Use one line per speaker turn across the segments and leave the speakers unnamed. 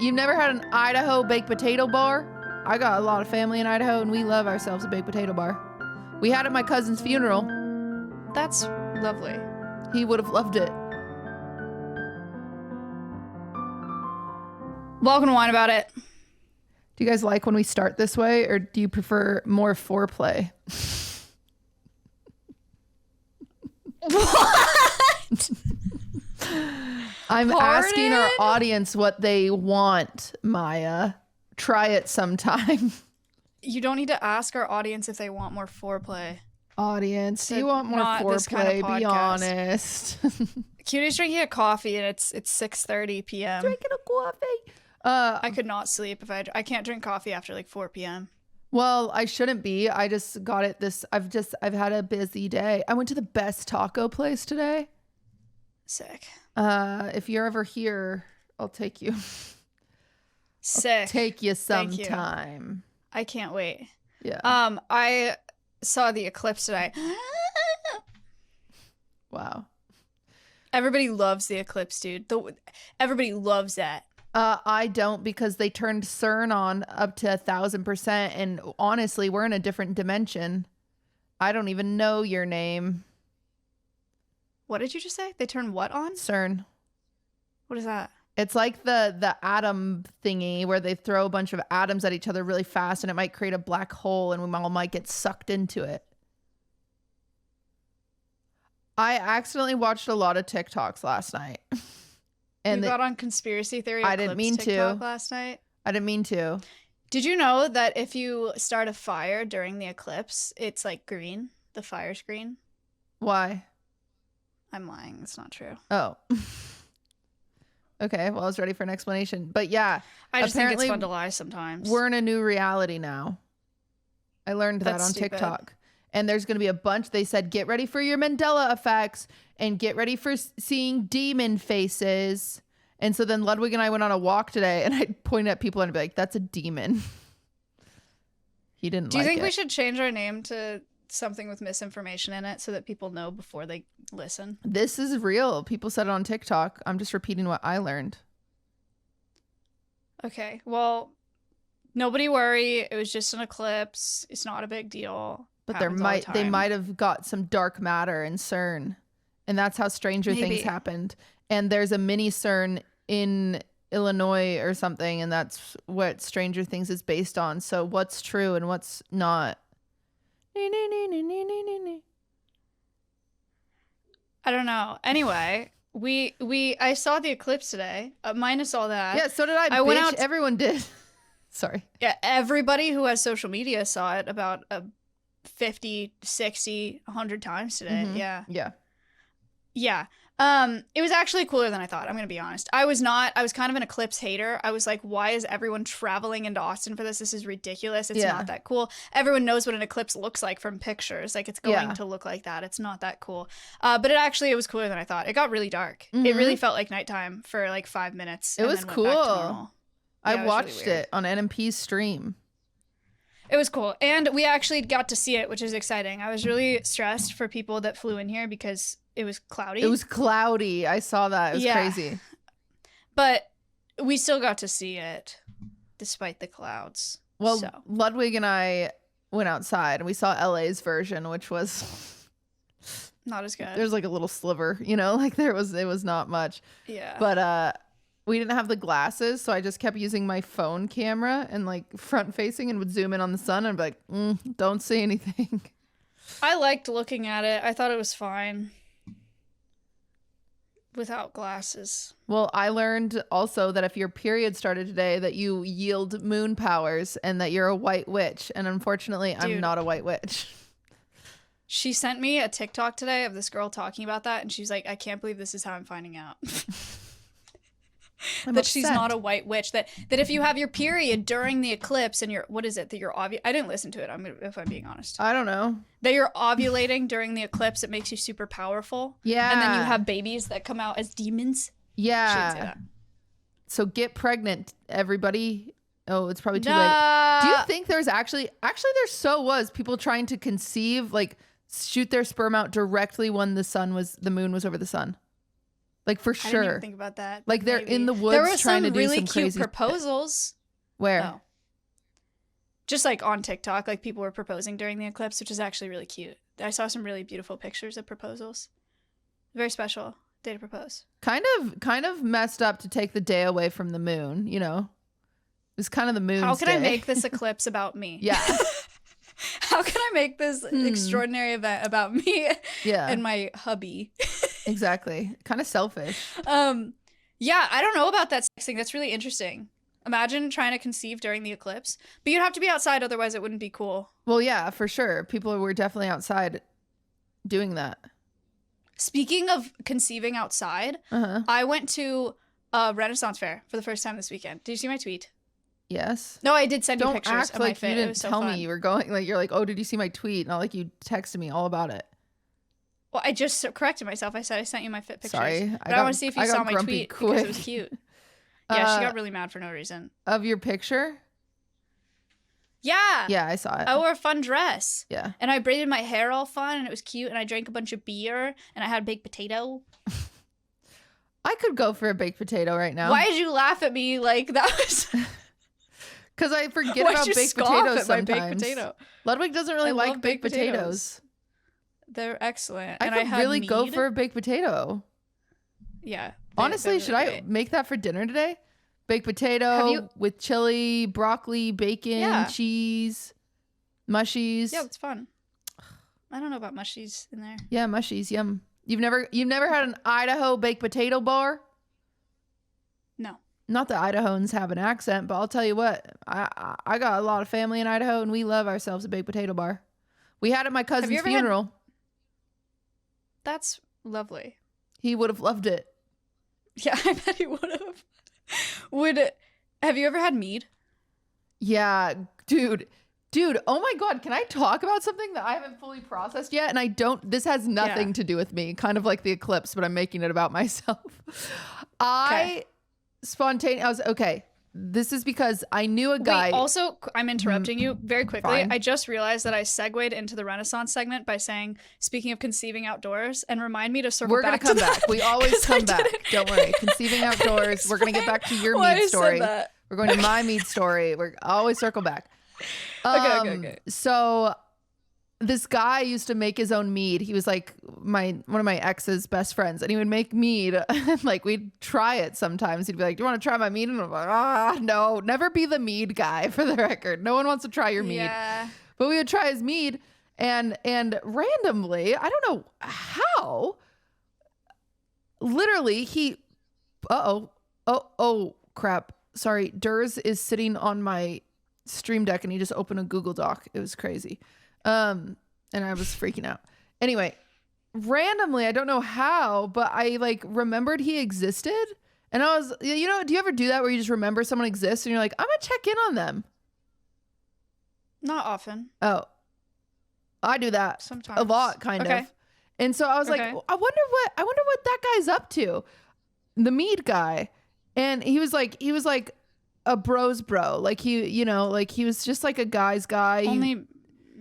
You've never had an Idaho baked potato bar? I got a lot of family in Idaho, and we love ourselves a baked potato bar. We had it at my cousin's funeral.
That's lovely.
He would have loved it.
Welcome to Wine About It.
Do you guys like when we start this way, or do you prefer more foreplay?
What?
I'm asking our audience what they want, Maya. Try it sometime.
You don't need to ask our audience if they want more foreplay.
Audience, do you want more foreplay? Kind of be honest.
Cutie's drinking a coffee and it's 6:30 p.m.
Drinking a coffee.
I could not sleep if I can't drink coffee after like 4 p.m.
Well, I shouldn't be. I just got it I've had a busy day. I went to the best taco place today.
Sick.
If you're ever here, I'll take you.
Sick.
I'll take you sometime.
I can't wait.
Yeah.
I saw the eclipse today.
Wow.
Everybody loves the eclipse, dude. Everybody loves that.
I don't, because they turned CERN on up to 1,000%, and honestly, we're in a different dimension. I don't even know your name.
What did you just say? They turned what on?
CERN.
What is that?
It's like the atom thingy where they throw a bunch of atoms at each other really fast, and it might create a black hole, and we all might get sucked into it. I accidentally watched a lot of TikToks last night.
And you got on conspiracy theory.
I didn't mean
TikTok
to.
Last night.
I didn't mean to.
Did you know that if you start a fire during the eclipse, it's like green? The fire's green.
Why?
I'm lying. It's not true.
Oh. Okay. Well, I was ready for an explanation. But yeah.
I just think it's fun to lie sometimes.
We're in a new reality now. I learned that on
stupid.
TikTok. And there's going to be a bunch. They said, get ready for your Mandela effects and get ready for seeing demon faces. And so then Ludwig and I went on a walk today, and I'd point at people and I'd be like, that's a demon. He didn't like it.
Do you think we should change our name to something with misinformation in it so that people know before they listen?
This is real. People said it on TikTok. I'm just repeating what I learned.
Okay. Well, nobody worry. It was just an eclipse. It's not a big deal.
But they might have got some dark matter in CERN, and that's how Stranger Things happened. And there's a mini CERN in Illinois or something, and that's what Stranger Things is based on. So what's true and what's not?
I don't know. Anyway, I saw the eclipse today. Minus all that.
Yeah, so did I. Went out. Everyone did. Sorry.
Yeah, everybody who has social media saw it about 50, 60, 100 times today.
Mm-hmm.
Yeah.
Yeah.
Yeah. It was actually cooler than I thought. I'm going to be honest. I was kind of an eclipse hater. I was like, why is everyone traveling into Austin for this? This is ridiculous. It's not that cool. Everyone knows what an eclipse looks like from pictures. Like, it's going to look like that. It's not that cool. But it was cooler than I thought. It got really dark. Mm-hmm. It really felt like nighttime for like 5 minutes.
It was cool. I watched it on NMP's stream.
It was cool. And we actually got to see it, which is exciting. I was really stressed for people that flew in here because it was cloudy.
It was cloudy. I saw that. It was crazy.
But we still got to see it despite the clouds.
Well, Ludwig and I went outside and we saw LA's version, which was
not as good.
There's like a little sliver, like it was not much.
Yeah.
But we didn't have the glasses, so I just kept using my phone camera and like front facing and would zoom in on the sun and be like, don't see anything.
I liked looking at it. I thought it was fine without glasses.
Well, I learned also that if your period started today, that you yield moon powers and that you're a white witch. And unfortunately, I'm not a white witch.
She sent me a TikTok today of this girl talking about that, and she's like, I can't believe this is how I'm finding out. That she's not a white witch, that if you have your period during the eclipse and I didn't listen to it, if I'm being honest.
I don't know.
That you're ovulating during the eclipse, it makes you super powerful.
Yeah.
And then you have babies that come out as demons.
Yeah.
She didn't say that.
So get pregnant, everybody. Oh, it's probably too late. Do you think there's actually there was people trying to conceive, like shoot their sperm out directly when the moon was over the sun? Like for
I didn't even
sure.
think about that.
Like they're
maybe.
in the woods
There were
trying to do
really
some
cute
crazy
proposals.
Where?
Oh. Just like on TikTok, like people were proposing during the eclipse, which is actually really cute. I saw some really beautiful pictures of proposals. Very special day to propose.
Kind of messed up to take the day away from the moon, you know? It's kind of the moon's
How can
day.
I make this eclipse about me?
Yeah.
How can I make this extraordinary event about me and my hubby?
Exactly. Kind of selfish.
Yeah, I don't know about that sex thing. That's really interesting. Imagine trying to conceive during the eclipse. But you'd have to be outside, otherwise it wouldn't be cool.
Well, yeah, for sure. People were definitely outside doing that.
Speaking of conceiving outside, I went to a Renaissance fair for the first time this weekend. Did you see my tweet?
Yes.
No, I did send you
Don't
pictures
act
of
like
my fit.
you didn't
it was so
tell
fun.
me you were going. Like you're like, oh, did you see my tweet? Not like you texted me all about it.
Well, I just corrected myself. I said I sent you my fit pictures.
Sorry,
but I want to see if you saw my tweet because it was cute. Yeah, she got really mad for no reason.
Of your picture?
Yeah.
Yeah, I saw it.
I wore a fun dress.
Yeah.
And I braided my hair all fun and it was cute and I drank a bunch of beer and I had a baked potato.
I could go for a baked potato right now.
Why did you laugh at me like that was...
Because I forget about baked potatoes sometimes.
Baked potato?
Ludwig doesn't really like baked potatoes.
They're excellent.
I could really go for a baked potato.
Yeah.
Honestly, should I make that for dinner today? Baked potato with chili, broccoli, bacon, cheese, mushies.
Yeah, it's fun. I don't know about mushies in there.
Yeah, mushies, yum. You've never had an Idaho baked potato bar?
No.
Not that Idahoans have an accent, but I'll tell you what, I got a lot of family in Idaho and we love ourselves a baked potato bar. We had it at my cousin's funeral.
That's lovely.
He would have loved it.
Yeah, I bet he would have. Have you ever had mead?
Yeah, dude, oh my God, can I talk about something that I haven't fully processed yet? And this has nothing to do with me, kind of like the eclipse, but I'm making it about myself. This is because I knew a guy.
Wait, also, I'm interrupting you very quickly. Fine. I just realized that I segued into the Renaissance segment by saying, speaking of conceiving outdoors, and remind me to circle back.
We're going to come back. We always come back. Don't worry. Conceiving outdoors. We're going to get back to your mead story. We're going to my mead story. We're always circle back. Okay. So this guy used to make his own mead. He was like one of my ex's best friends, and he would make mead. And like we'd try it sometimes. He'd be like, "Do you want to try my mead?" And I'm like, no, never be the mead guy. For the record, no one wants to try your mead. Yeah. But we would try his mead, and randomly, I don't know how. Literally, oh crap! Sorry, Durs is sitting on my Stream Deck, and he just opened a Google Doc. It was crazy. And I was freaking out. Anyway, randomly, I don't know how, but I like remembered he existed. And I was, do you ever do that where you just remember someone exists and you're like, I'm gonna check in on them?
Not often.
Oh, I do that sometimes. A lot, kind of. And so I was like, I wonder what that guy's up to. The mead guy. And he was like a bro's bro. Like he was just like a guy's guy.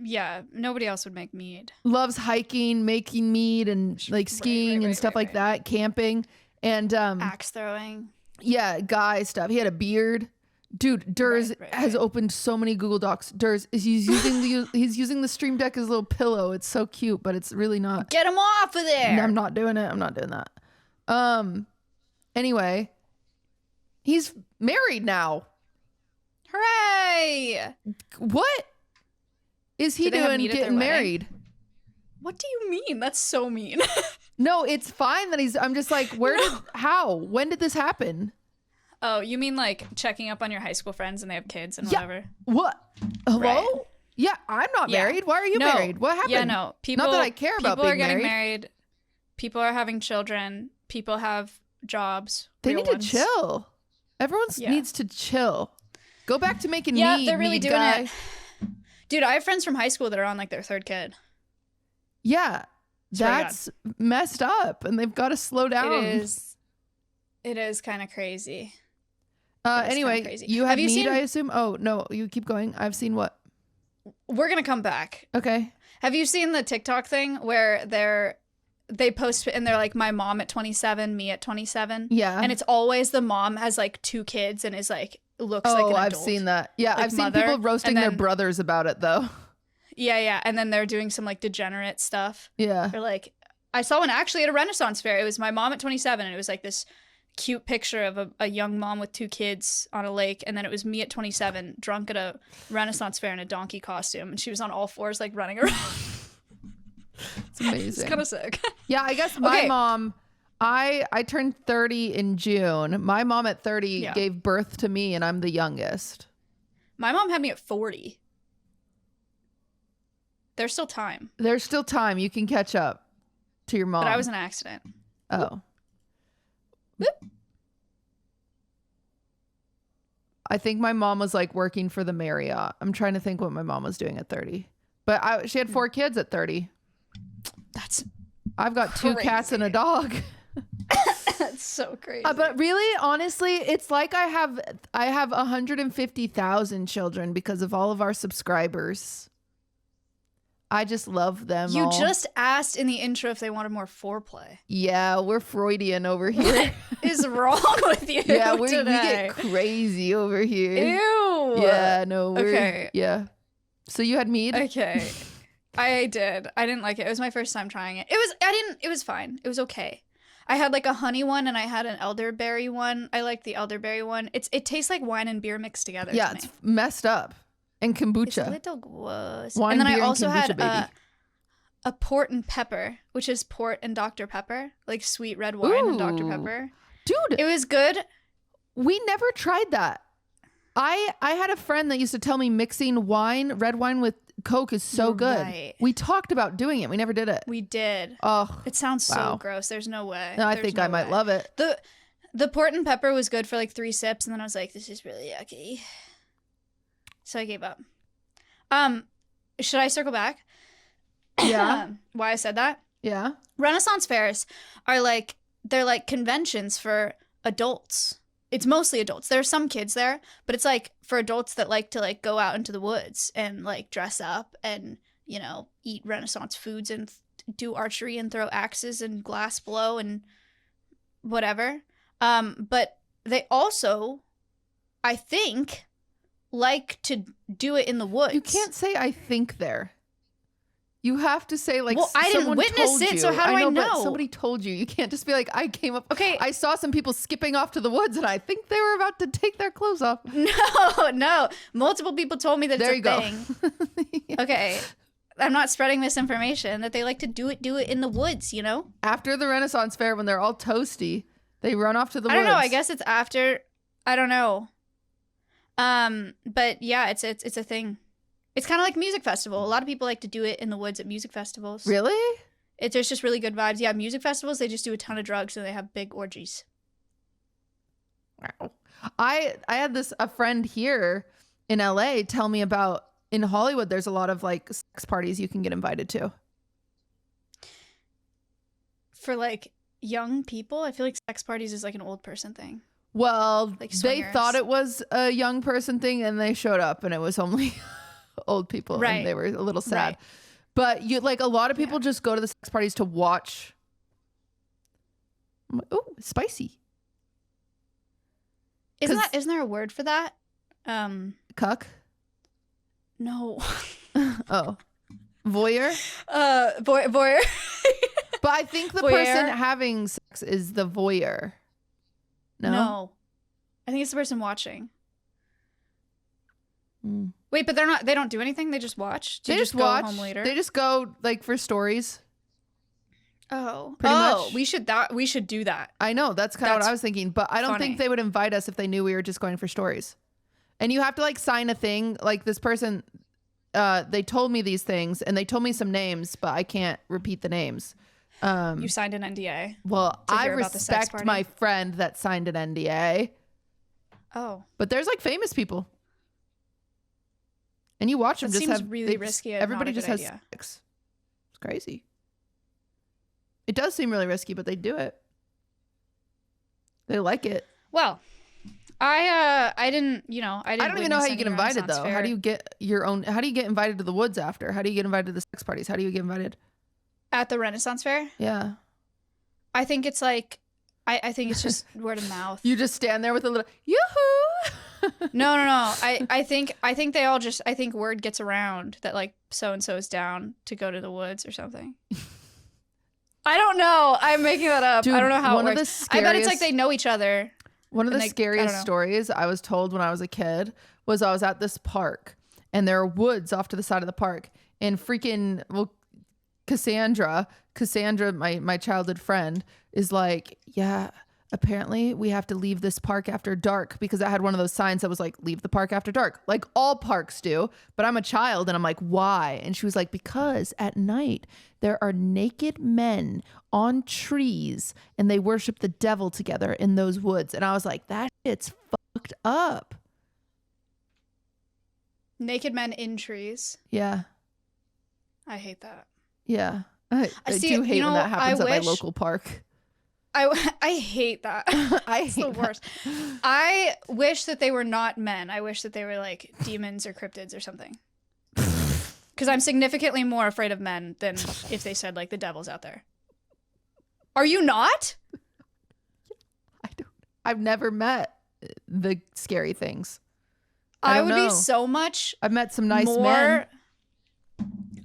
Yeah, nobody else would make mead.
Loves hiking, making mead, and like skiing and stuff like that, camping, and
axe throwing.
Yeah, guy stuff. He had a beard. Dude, Durs has opened so many Google Docs. Durs is he's using the Stream Deck as a little pillow. It's so cute, but it's really not.
Get him off of there.
No, I'm not doing it. I'm not doing that. Anyway, he's married now.
Hooray!
What is he doing getting married?
What do you mean? That's so mean.
No, it's fine that I'm just like, when did this happen?
Oh, you mean like checking up on your high school friends and they have kids and whatever?
What? Hello? Right. Yeah, I'm not married. Why are you married? What happened?
Yeah, no.
Not that I care about being married.
People are getting married. People are having children. People have jobs.
They need to chill. Everyone needs to chill. Go back to making mead.
Yeah, they're really doing it. Dude, I have friends from high school that are on like their third kid.
Yeah, that's messed up, and they've got to slow down.
It is kind of crazy.
Anyway, you have mead, I assume? Oh, no, you keep going. I've seen what?
We're going to come back.
Okay.
Have you seen the TikTok thing where they're they post and they're like, my mom at 27, me at 27.
Yeah.
And it's always the mom has like 2 kids and is like, looks like an adult.
I've seen that. Yeah,
like
I've seen
mother.
people roasting their brothers about it though.
Yeah. And then they're doing some like degenerate stuff.
Yeah.
Or like, I saw one actually at a Renaissance fair. It was my mom at 27 and it was like this cute picture of a young mom with 2 kids on a lake, and then it was me at 27 drunk at a Renaissance fair in a donkey costume, and she was on all 4s like running around.
It's amazing.
It's kind of sick.
Yeah, I guess my mom, I turned 30 in June. My mom at 30 gave birth to me, and I'm the youngest.
My mom had me at 40. There's still time.
There's still time. You can catch up to your mom.
But I was an accident.
Oh. Whoop. I think my mom was like working for the Marriott. I'm trying to think what my mom was doing at 30. But she had 4 kids at 30. I've got crazy. 2 cats and a dog.
That's so crazy.
But really, honestly, it's like I have 150,000 children because of all of our subscribers. I just love them.
You just asked in the intro if they wanted more foreplay.
Yeah, we're Freudian over here.
What is wrong with you?
Yeah, we get crazy over here.
Ew.
Yeah, no. Okay. Yeah. So you had mead?
Okay. I did. I didn't like it. It was my first time trying it. It was fine. It was okay. I had like a honey one and I had an elderberry one. I liked the elderberry one. It tastes like wine and beer mixed together.
Yeah, it's messed up. And kombucha. It's
a little gross.
Wine,
and then
beer,
I also had
a
port and pepper, which is port and Dr. Pepper, like sweet red wine and Dr. Pepper.
Dude.
It was good.
We never tried that. I had a friend that used to tell me mixing red wine with Coke is so good. Right. We talked about doing it. We never did it.
We did.
Oh,
it sounds so gross. There's no way.
No, I think I might love it.
The port and pepper was good for like 3 sips, and then I was like, this is really yucky. So I gave up. Should I circle back?
Yeah.
Why I said that?
Yeah.
Renaissance fairs are like, they're like conventions for adults. It's mostly adults. There are some kids there, but it's like for adults that like to like go out into the woods and like dress up and, you know, eat Renaissance foods and do archery and throw axes and glass blow and whatever. But they also, I think, like to do it in the woods.
You can't say I think there. You have to say like,
well, I didn't witness it, so how do I know?
But somebody told you. You can't just be like, I came up. Okay, I saw some people skipping off to the woods, and I think they were about to take their clothes off.
No. Multiple people told me that it's a thing. Yeah. Okay, I'm not spreading misinformation. That they like to do it in the woods. You know,
after the Renaissance fair, when they're all toasty, they run off to the woods.
I don't know. I guess it's after. I don't know. But yeah, it's a thing. It's kind of like music festival. A lot of people like to do it in the woods at music festivals.
Really?
There's just really good vibes. Yeah, music festivals, they just do a ton of drugs and they have big orgies.
Wow. I had a friend here in LA tell me about, in Hollywood, there's a lot of like sex parties you can get invited to.
For like young people, I feel like sex parties is like an old person thing.
Well,
like
they thought it was a young person thing and they showed up and it was only old people, right? And they were a little sad. Right. But you like a lot of people just go to the sex parties to watch. Oh, spicy.
Isn't there a word for that?
Cuck?
No.
Oh. Voyeur?
Voyeur.
But I think the person having sex is the voyeur. No.
I think it's the person watching.
Mm.
Wait, but they don't do anything? They just watch?
They just watch. Go home later? They just go like for stories.
Oh.
Pretty much.
We should do that.
I know, that's kind of what I was thinking, but I don't think they would invite us if they knew we were just going for stories. And you have to like sign a thing, like this person they told me these things and they told me some names, but I can't repeat the names.
You signed an NDA.
Well, I respect my friend that signed an NDA.
Oh.
But there's like famous people. And you watch them
just seems really risky.
Everybody just has sex. It's crazy. It does seem really risky, but they do it. They like it.
Well, I didn't
I don't even know how you get invited though. Fair. How do you get invited to the woods after? How do you get invited to the sex parties? How do you get invited?
At the Renaissance Fair?
Yeah.
I think it's like, I think it's just word of mouth.
You just stand there with a little yoo-hoo.
No. I think they all just, I think word gets around that like so-and-so is down to go to the woods or something. I don't know. I'm making that up.
Dude,
I don't know how it works. I bet it's like they know each other.
One of the scariest stories I was told when I was a kid was I was at this park and there are woods off to the side of the park, and freaking, well, Cassandra, my childhood friend, is like, yeah, apparently we have to leave this park after dark, because I had one of those signs that was like, leave the park after dark, like all parks do. But I'm a child and I'm like, why? And she was like, because at night there are naked men on trees and they worship the devil together in those woods. And I was like, that shit's fucked up.
Naked men in trees.
Yeah.
I hate that.
Yeah. I do hate when that happens at my local park.
I hate that.
It's
the worst. I wish that they were not men. I wish that they were like demons or cryptids or something. Because I'm significantly more afraid of men than if they said like the devil's out there. Are you not?
I've never met the scary things.
I would be so much.
I've met some nice men.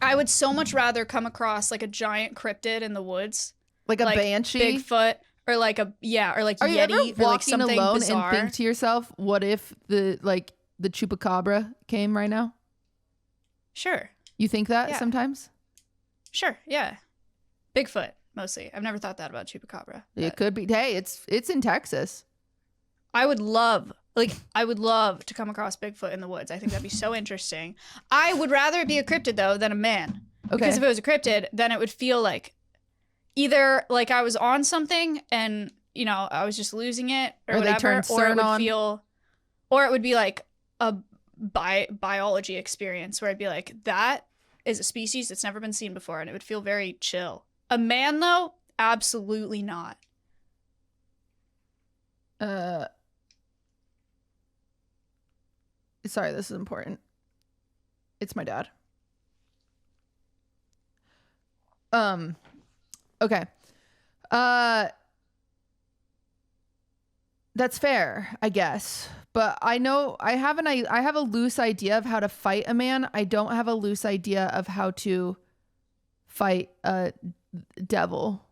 I would so much rather come across like a giant cryptid in the woods,
like a banshee,
Bigfoot, or like a or like
Are
Yeti,
you ever
or like
walking
something
alone
bizarre.
and think to yourself, what if the chupacabra came right now?
Sure.
You think that sometimes?
Sure. Yeah. Bigfoot mostly. I've never thought that about chupacabra.
It could be. Hey, it's in Texas.
I would love to come across Bigfoot in the woods. I think that'd be so interesting. I would rather it be a cryptid though than a man. Okay. Because if it was a cryptid, then it would feel like either like I was on something and I was just losing it or whatever, or it would be like a biology experience where I'd be like, that is a species that's never been seen before, and it would feel very chill. A man though, absolutely not.
Sorry, this is important. It's my dad. Okay. That's fair, I guess. But I know I have a loose idea of how to fight a man. I don't have a loose idea of how to fight a devil.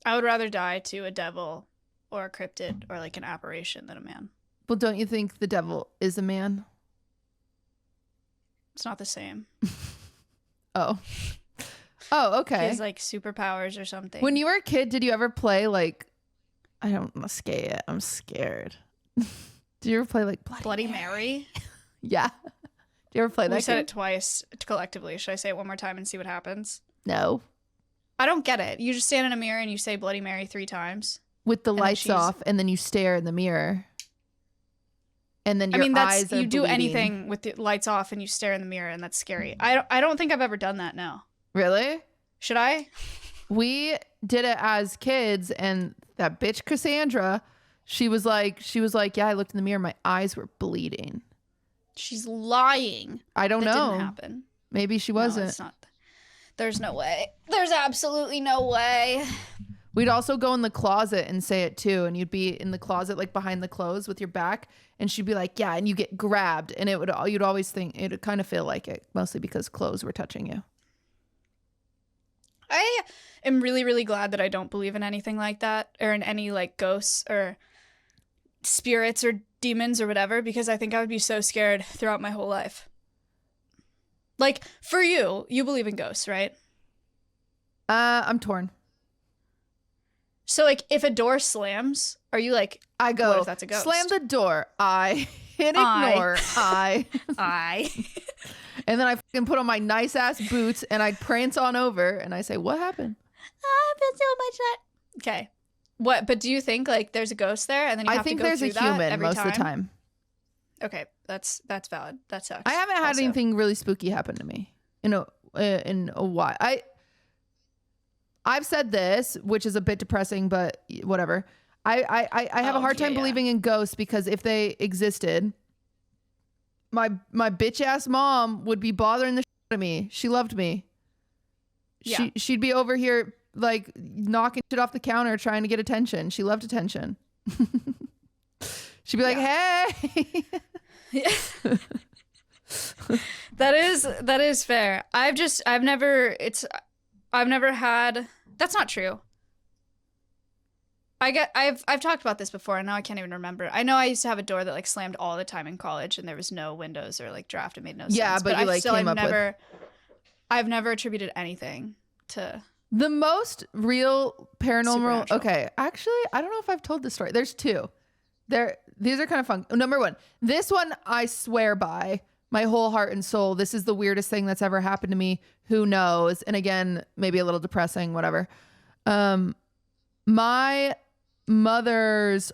I would rather die to a devil or a cryptid or like an apparition than a man.
Well, don't you think the devil is a man?
It's not the same.
Oh, okay.
He has like superpowers or something.
When you were a kid, did you ever play like, I don't want to say it, I'm scared. Did you ever play like
Bloody Mary?
Yeah. Did you ever play that?
We said it twice collectively. Should I say it one more time and see what happens?
No.
I don't get it. You just stand in a mirror and you say Bloody Mary 3 times.
With the lights off, and then you stare in the mirror. And then your eyes are
you do
bleeding.
anything with the lights off and you stare in the mirror, and that's scary. I don't think I've ever done that, no.
Really?
Should I?
We did it as kids, and that bitch Cassandra, she was like, yeah, I looked in the mirror, my eyes were bleeding.
She's lying.
I don't know.
That didn't happen.
Maybe she wasn't.
No, it's not. There's no way. There's absolutely no way.
We'd also go in the closet and say it too, and you'd be in the closet like behind the clothes with your back, and she'd be like, yeah, and you get grabbed, and you'd always think it would kind of feel like it, mostly because clothes were touching you.
I am really, really glad that I don't believe in anything like that, or in any like ghosts or spirits or demons or whatever, because I think I would be so scared throughout my whole life. Like, for you believe in ghosts, right?
I'm torn.
So like, if a door slams, are you like,
I go,
what if that's a ghost?
Slam the door. I hit ignore. I. And then I fucking put on my nice ass boots and I prance on over and I say, what happened?
I've been so much that. Okay. What? But do you think like there's a ghost there, and then you have to go through that every time? I think there's a human most of the time. Okay, that's valid. That sucks.
I haven't had anything really spooky happen to me in a while. I've said this, which is a bit depressing, but whatever. I have a hard time believing in ghosts, because if they existed, my bitch ass mom would be bothering the shit out of me. She loved me. She'd be over here like knocking shit off the counter trying to get attention. She loved attention. She'd be like, hey.
That is fair. I've never had, that's not true. I've talked about this before and now I can't even remember. I know I used to have a door that like slammed all the time in college and there was no windows or like draft. It made no sense.
Yeah, but you like came up with.
I've never attributed anything to
the most real paranormal.
Supernatural.
Okay, actually, I don't know if I've told this story. There's two. These are kind of fun. Number one, this one I swear by my whole heart and soul. This is the weirdest thing that's ever happened to me. Who knows? And again, maybe a little depressing, whatever. My mother's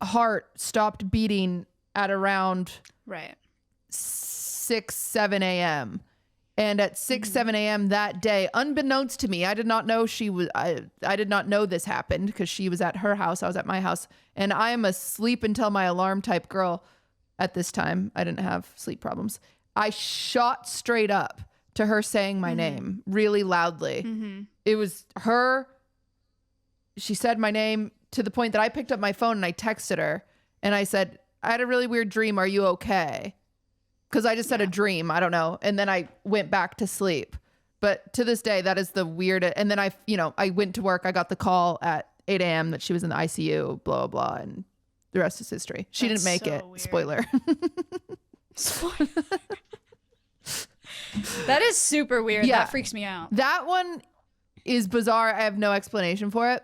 heart stopped beating at around 6, 7 a.m. And at 6, 7 a.m. that day, unbeknownst to me, I did not know I did not know this happened because she was at her house. I was at my house. And I am a sleep until my alarm type girl at this time. I didn't have sleep problems. I shot straight up to her saying my name really loudly. It was her. She said my name to the point that I picked up my phone and I texted her and I said, I had a really weird dream. Are you okay? Because I just said a dream. I don't know. And then I went back to sleep. But to this day, that is the weirdest. And then I went to work. I got the call at 8 a.m. that she was in the ICU, blah, blah, blah. And the rest is history. She didn't make it. Weird. Spoiler.
Spoiler. That is super weird. Yeah. That freaks me out.
That one is bizarre. I have no explanation for it.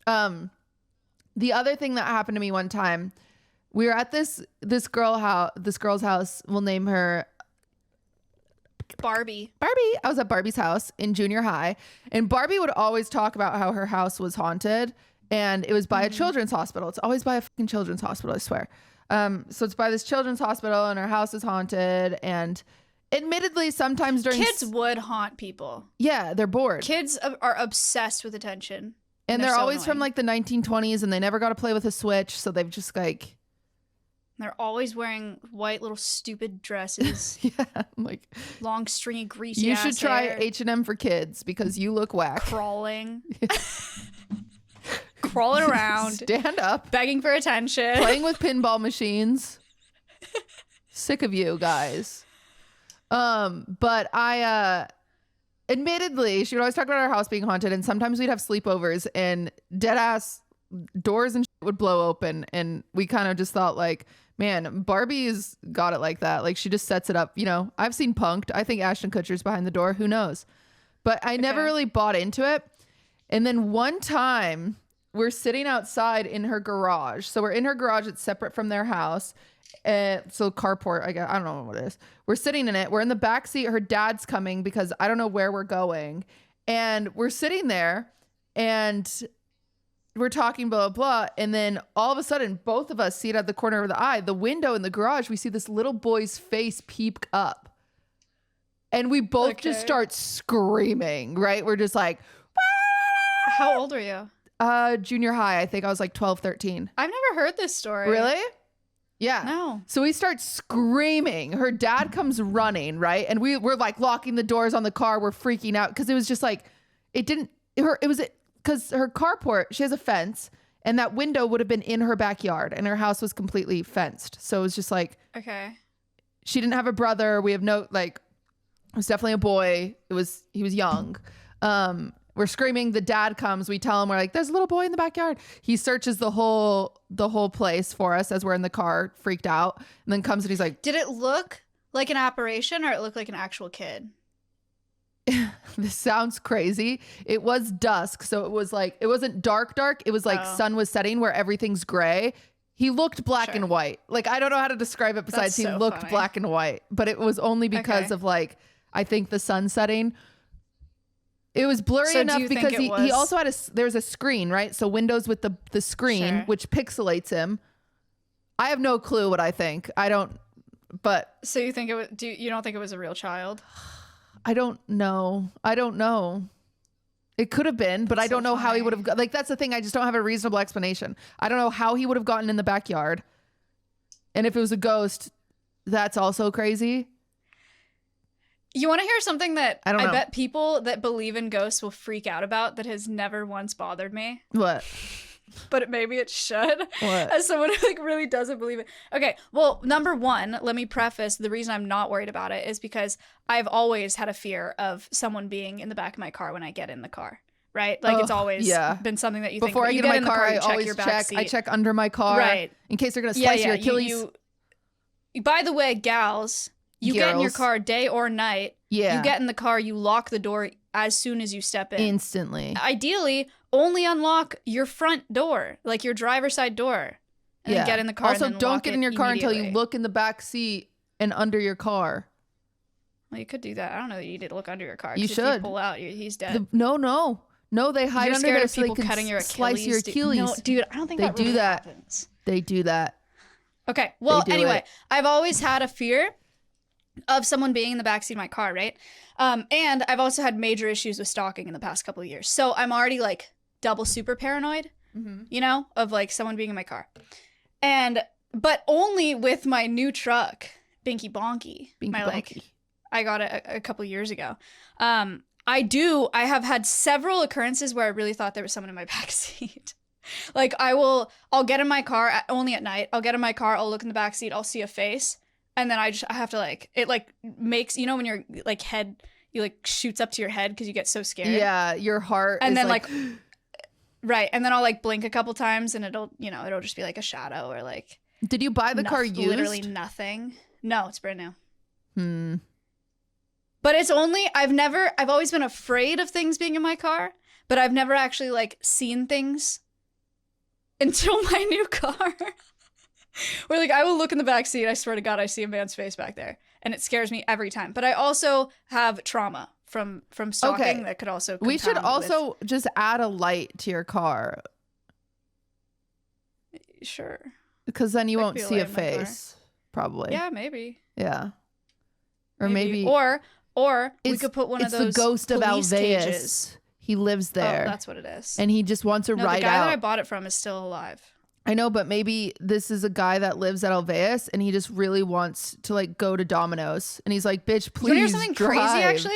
The other thing that happened to me one time, we were at this girl's house. We'll name her
Barbie.
I was at Barbie's house in junior high, and Barbie would always talk about how her house was haunted, and it was by a children's hospital. It's always by a fucking children's hospital, I swear. So it's by this children's hospital, and her house is haunted. And admittedly, sometimes during
kids would haunt people.
Yeah, they're bored.
Kids are obsessed with attention,
and they're always from like the 1920s, and they never got to play with a switch, so they've just like.
They're always wearing white little stupid dresses.
Yeah, like
long stringy greasy.
You should try H&M for kids because you look whack.
Crawling around.
Stand up.
Begging for attention.
Playing with pinball machines. Sick of you guys. But I admittedly, she would always talk about our house being haunted, and sometimes we'd have sleepovers and dead ass doors and shit would blow open, and we kind of just thought like, man, Barbie's got it like that. Like she just sets it up. You know, I've seen Punk'd. I think Ashton Kutcher's behind the door. Who knows? But I never really bought into it. And then one time we're sitting outside in her garage. So we're in her garage. It's separate from their house. So carport, I guess. I don't know what it is. We're sitting in it. We're in the back seat. Her dad's coming because I don't know where we're going. And we're sitting there and we're talking, blah, blah, blah. And then all of a sudden, both of us see it at the corner of the eye. The window in the garage, we see this little boy's face peep up. And we both just start screaming, right? We're just like, wah!
How old are you?
Junior high. I think I was like 12, 13.
I've never heard this story.
Really? Yeah.
No.
So we start screaming. Her dad comes running, right? And we're like locking the doors on the car. We're freaking out because it was just like, because her carport, she has a fence, and that window would have been in her backyard, and her house was completely fenced. So it was just like, she didn't have a brother. We have no, like, it was definitely a boy. He was young. We're screaming. The dad comes. We tell him, we're like, there's a little boy in the backyard. He searches the whole place for us as we're in the car, freaked out, and then comes and he's like,
did it look like an apparition or it looked like an actual kid?
This sounds crazy. It was dusk, so it was like, it wasn't dark. It was like sun was setting where everything's gray. He looked black and white. Like, I don't know how to describe it besides he looked funny. Black and white, but it was only because of like, I think the sun setting. It was blurry enough because he also had there's a screen, right? So windows with the screen, which pixelates him. I have no clue what I think. I don't, but.
So you think you don't think it was a real child?
I don't know. It could have been, but I don't know how he would have got. Like, that's the thing. I just don't have a reasonable explanation. I don't know how he would have gotten in the backyard. And if it was a ghost, that's also crazy.
You want to hear something that
I don't know.
bet people that believe in ghosts will freak out about that has never once bothered me?
What?
But maybe it should.
What?
As someone who like really doesn't believe it. Okay, well, number one, let me preface the reason I'm not worried about it is because I've always had a fear of someone being in the back of my car when I get in the car. Right? Like it's always been something that you think.
Before I get in my car, I always check. I check under my car.
Right.
In case they're going to slice your Achilles.
By the way, gals, you get in your car day or night.
Yeah.
You get in the car, you lock the door as soon as you step in.
Instantly.
Ideally, only unlock your front door, like your driver's side door. And then get in the car.
Also,
and then
don't get in your car until you
immediately.
look in the back seat and under your car.
Well, you could do that. I don't know that you need to look under your car.
You
If
should.
you pull out, he's dead.
No, they hide
You're
under
scared
there
of
so they
people
can
cutting your
slice your
Achilles,
Achilles.
No, dude, I don't think
They
that
do
really
that.
happens.
They do that.
Okay, well,
They do
anyway,
it.
I've always had a fear of someone being in the backseat of my car, right? And I've also had major issues with stalking in the past couple of years. So I'm already like double super paranoid, you know, of like someone being in my car. But only with my new truck, Binky Bonky. I got it a couple of years ago. I have had several occurrences where I really thought there was someone in my backseat. Like I'll get in my car only at night. I'll get in my car, I'll look in the backseat, I'll see a face. And then I have to like, it like makes, you know, when your like head, you like shoots up to your head because you get so scared.
Yeah, your heart
and
is
then like right. And then I'll like blink a couple times and it'll just be like a shadow or like.
Did you buy the car used?
Literally nothing. No, it's brand new. But it's only, I've always been afraid of things being in my car, but I've never actually like seen things until my new car. Where like I will look in the back seat, I swear to God, I see a man's face back there, and it scares me every time. But I also have trauma from stalking that could also.
We should also just add a light to your car.
Sure.
Because then you won't see a face, probably.
Yeah, maybe.
Yeah. Or maybe.
Or we could put one of those.
It's the ghost of Alveus.
Cages.
He lives there.
Oh, that's what it is.
And he just wants to ride out.
The guy that I bought it from is still alive.
I know, but maybe this is a guy that lives at Alveus and he just really wants to like go to Domino's. And he's like, bitch, please.
You want to hear something crazy, actually?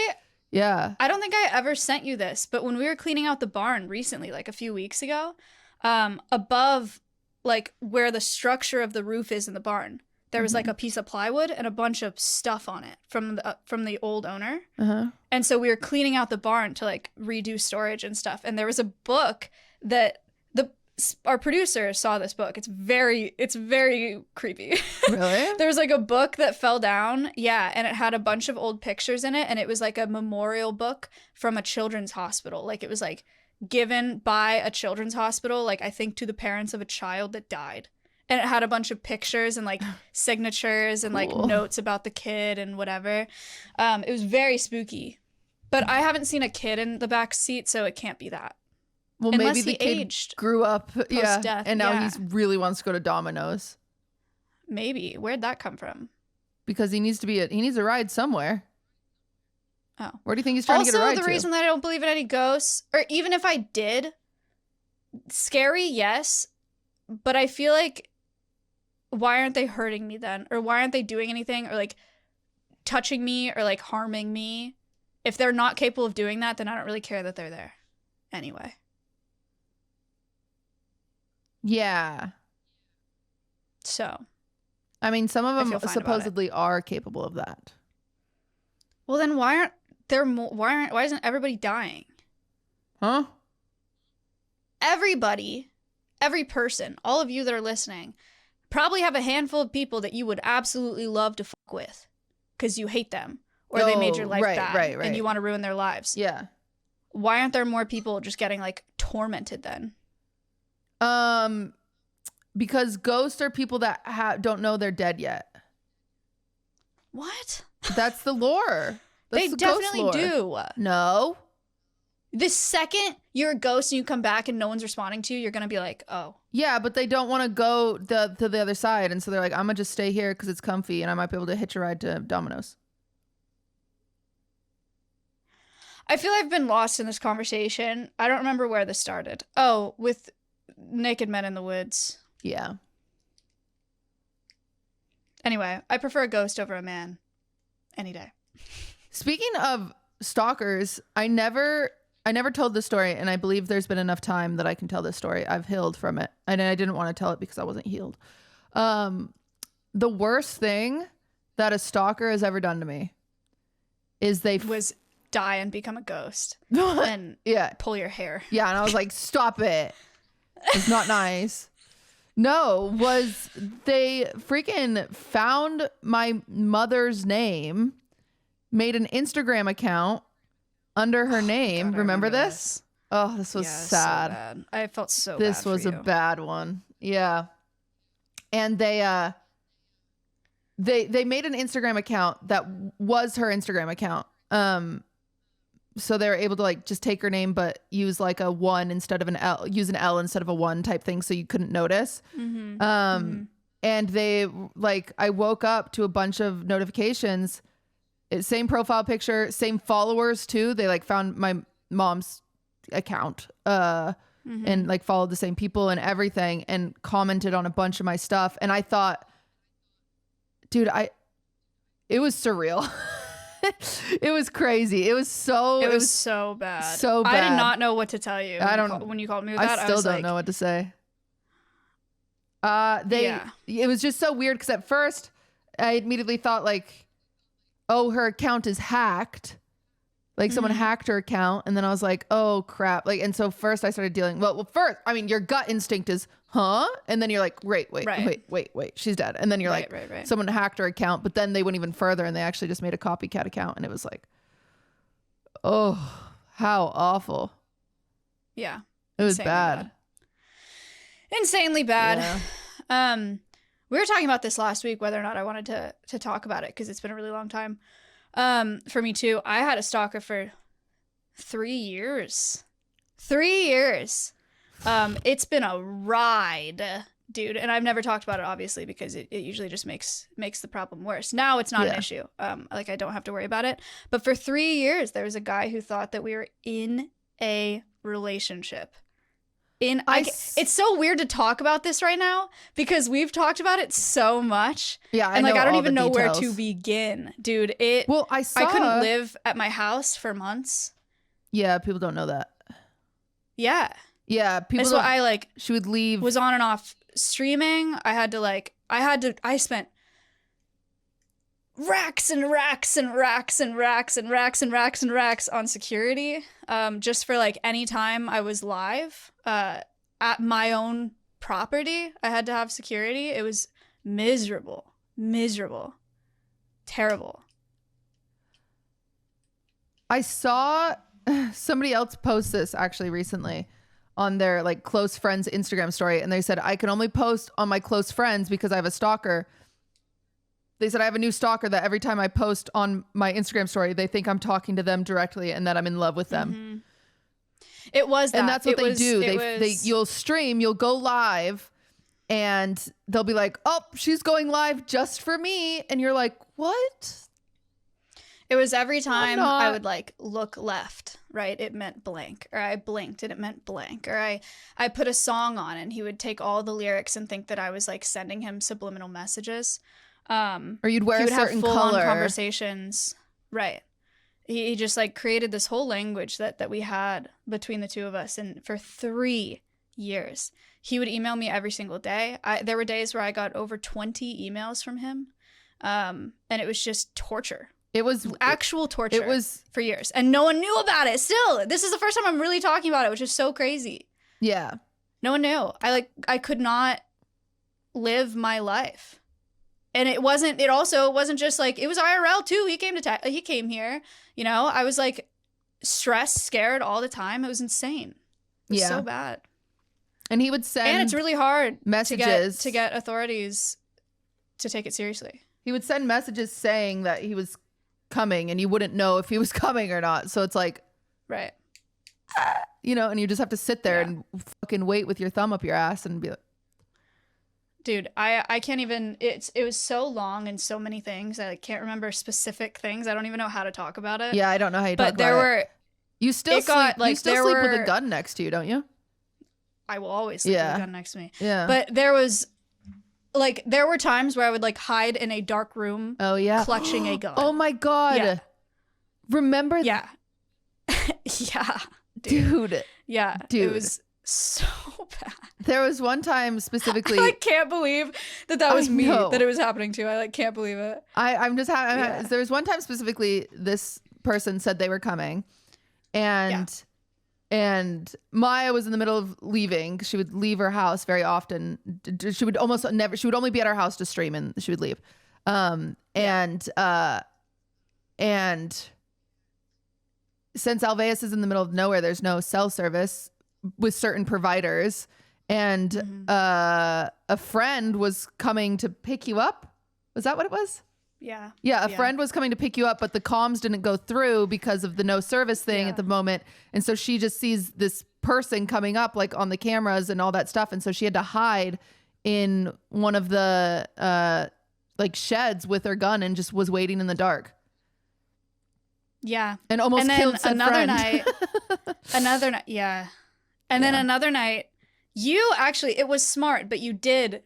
Yeah.
I don't think I ever sent you this, but when we were cleaning out the barn recently, like a few weeks ago, above like where the structure of the roof is in the barn, there was like a piece of plywood and a bunch of stuff on it from the old owner. And so we were cleaning out the barn to like redo storage and stuff. And there was a book that our producer saw this book. It's very creepy.
Really?
There's like a book that fell down. Yeah. And it had a bunch of old pictures in it. And it was like a memorial book from a children's hospital. Like it was like given by a children's hospital, like I think to the parents of a child that died. And it had a bunch of pictures and like signatures and like notes about the kid and whatever. It was very spooky. But I haven't seen a kid in the back seat, so it can't be that.
Well,
unless
maybe the kid
aged
grew up,
post-death,
and now he really wants to go to Domino's.
Maybe. Where'd that come from?
Because he needs a ride somewhere.
Oh.
Where do you think he's trying to get a ride to?
Also, the reason that I don't believe in any ghosts, or even if I did, scary, yes, but I feel like, why aren't they hurting me then? Or why aren't they doing anything, or like touching me, or like harming me? If they're not capable of doing that, then I don't really care that they're there. Anyway.
Yeah.
So.
I mean, some of them supposedly are capable of that.
Well, then why aren't there more? Why isn't everybody dying?
Huh?
Everybody, every person, all of you that are listening, probably have a handful of people that you would absolutely love to fuck with because you hate them or they made your life bad
right.
and you want to ruin their lives.
Yeah.
Why aren't there more people just getting like tormented then?
Because ghosts are people that don't know they're dead yet.
What?
That's the lore. That's
they definitely do.
No.
The second you're a ghost and you come back and no one's responding to you, you're going to be like, oh.
Yeah, but they don't want to go to the other side. And so they're like, I'm going to just stay here because it's comfy and I might be able to hitch a ride to Domino's.
I feel I've been lost in this conversation. I don't remember where this started. Oh, with naked men in the woods.
Yeah.
Anyway, I prefer a ghost over a man any day.
Speaking of stalkers, I never told this story, and I believe there's been enough time that I can tell this story. I've healed from it, and I didn't want to tell it because I wasn't healed. The worst thing that a stalker has ever done to me is was
die and become a ghost and pull your hair.
Yeah, and I was like, stop it. It's not nice. No, was they freaking found my mother's name, made an Instagram account under her name. God, remember this? Oh, this was sad.
So bad. I felt so
bad. This
for
was
you.
A bad one. Yeah. And they made an Instagram account that was her Instagram account. So they were able to like just take her name, but use like a 1 instead of an L, use an L instead of a 1 type thing. So you couldn't notice. And they like, I woke up to a bunch of notifications, same profile picture, same followers too. They like found my mom's account, and like followed the same people and everything and commented on a bunch of my stuff. And I thought, dude, it was surreal. It was crazy. It was so
bad.
So bad.
I did not know what to tell you when you called me with that.
I still don't know what to say. It was just so weird because at first I immediately thought like, oh, her account is hacked. Like someone hacked her account, and then I was like, oh crap. Like, and so first I started dealing, well, first, I mean, your gut instinct is, huh? And then you're like, wait, she's dead. And then you're like, someone hacked her account, but then they went even further and they actually just made a copycat account. And it was like, oh, how awful.
Yeah.
It was bad.
Insanely bad. Yeah. We were talking about this last week, whether or not I wanted to talk about it, because it's been a really long time. For me too. I had a stalker for 3 years. 3 years. It's been a ride, dude. And I've never talked about it, obviously, because it usually just makes the problem worse. Now it's not an issue. Like I don't have to worry about it. But for 3 years, there was a guy who thought that we were in a relationship. It's so weird to talk about this right now because we've talked about it so much.
Yeah,
I don't even know where to begin, dude. I couldn't live at my house for months.
Yeah, people don't know that.
Yeah.
Yeah, people.
So I
she would leave.
Was on and off streaming. I spent racks and racks and racks and racks and racks and racks and racks on security, just for like any time I was live at my own property. I had to have security. It was miserable, terrible.
I saw somebody else post this actually recently on their like close friends Instagram story, and they said I can only post on my close friends because I have a stalker. They said I have a new stalker that every time I post on my Instagram story, they think I'm talking to them directly and that I'm in love with them.
Mm-hmm. It was that.
And that's what they do. You'll stream, you'll go live, and they'll be like, oh, she's going live just for me. And you're like, what?
It was every time I would like look left, right? It meant blank. Or I blinked and it meant blank. Or I put a song on and he would take all the lyrics and think that I was like sending him subliminal messages.
Or you'd wear a certain color.
Conversations, right? He just like created this whole language that we had between the two of us, and for 3 years, he would email me every single day. There were days where I got over 20 emails from him, and it was just torture. It was actual torture. It was for years, and no one knew about it. Still, this is the first time I'm really talking about it, which is so crazy.
Yeah,
no one knew. I could not live my life. And it wasn't just like, it was IRL too. He came here, you know. I was like stressed, scared all the time. It was insane. It was so bad.
And he would send,
and it's really hard
messages
to get authorities to take it seriously.
He would send messages saying that he was coming, and you wouldn't know if he was coming or not. So it's like,
right,
you know, and you just have to sit there and fucking wait with your thumb up your ass and be like,
dude, I can't even, it was so long and so many things. I can't remember specific things. I don't even know how to talk about it.
Yeah, I don't know how you talk about it. You still sleep with a gun next to you, don't you?
I will always sleep with a gun next to me.
Yeah.
But there were times where I would like hide in a dark room.
Oh yeah.
Clutching a gun.
Oh my God.
Yeah.
Remember?
Yeah. Yeah.
Dude.
Yeah.
Dude.
It was so bad.
There was one time specifically.
I can't believe that was me that it was happening to. I like can't believe it.
I'm just having. There was one time specifically. This person said they were coming, and Maya was in the middle of leaving. She would leave her house very often. She would almost never. She would only be at her house to stream, and she would leave. And since Alveus is in the middle of nowhere, there's no cell service with certain providers, and a friend was coming to pick you up. Was that what it was?
Yeah.
Yeah, a friend was coming to pick you up, but the comms didn't go through because of the no service thing at the moment. And so she just sees this person coming up like on the cameras and all that stuff. And so she had to hide in one of the like sheds with her gun and just was waiting in the dark.
Yeah.
And almost killed said
another
friend.
night. Yeah. And then another night, you actually, it was smart, but you did